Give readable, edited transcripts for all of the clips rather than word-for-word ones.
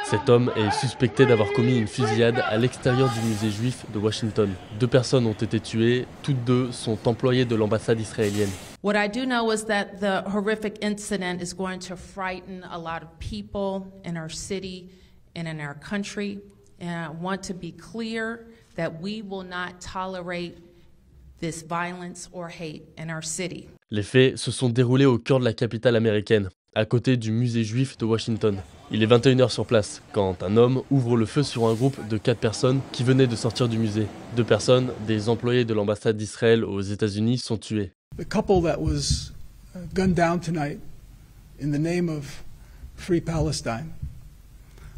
Cet homme est suspecté d'avoir commis une fusillade à l'extérieur du musée juif de Washington. 2 personnes ont été tuées, toutes 2 sont employées de l'ambassade israélienne. What I do know is that the horrific incident is going to frighten a lot of people in our city and in our country. And I want to be clear that we will not tolerate this violence or hate in our city. Les faits se sont déroulés au cœur de la capitale américaine, à côté du musée juif de Washington. Il est 21h sur place, quand un homme ouvre le feu sur un groupe de 4 personnes qui venaient de sortir du musée. 2 personnes, des employés de l'ambassade d'Israël aux États-Unis, sont tuées. The couple that was gunned down tonight in the name of Free Palestine.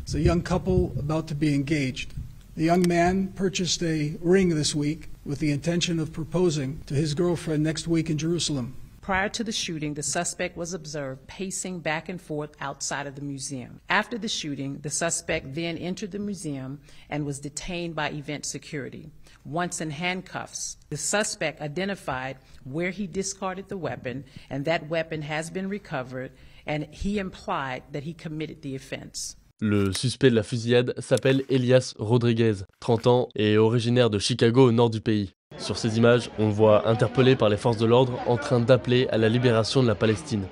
It's a young couple about to be engaged. The young man purchased a ring this week with the intention of proposing to his girlfriend next week in Jerusalem. Prior to the shooting, the suspect was observed pacing back and forth outside of the museum. After the shooting, the suspect then entered the museum and was detained by event security. Once in handcuffs, the suspect identified where he discarded the weapon, and that weapon has been recovered, and he implied that he committed the offense. Le suspect de la fusillade s'appelle Elias Rodriguez, 30 ans, et originaire de Chicago au nord du pays. Sur ces images, on le voit interpellé par les forces de l'ordre en train d'appeler à la libération de la Palestine.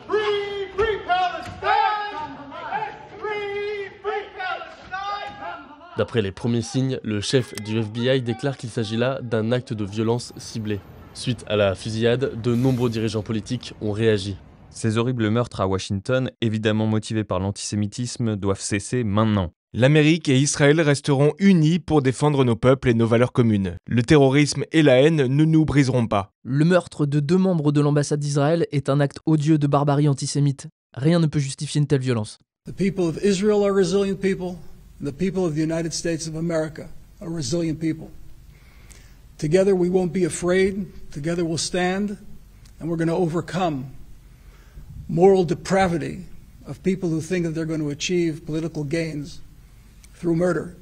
D'après les premiers signes, le chef du FBI déclare qu'il s'agit là d'un acte de violence ciblé. Suite à la fusillade, de nombreux dirigeants politiques ont réagi. Ces horribles meurtres à Washington, évidemment motivés par l'antisémitisme, doivent cesser maintenant. L'Amérique et Israël resteront unis pour défendre nos peuples et nos valeurs communes. Le terrorisme et la haine ne nous briseront pas. Le meurtre de 2 membres de l'ambassade d'Israël est un acte odieux de barbarie antisémite. Rien ne peut justifier une telle violence. The people of Israel are resilient people, and the people of the United States of America are resilient people. Together we won't be afraid, together we'll stand, and we're going to overcome moral depravity of people who think that they're going to achieve political gains through murder.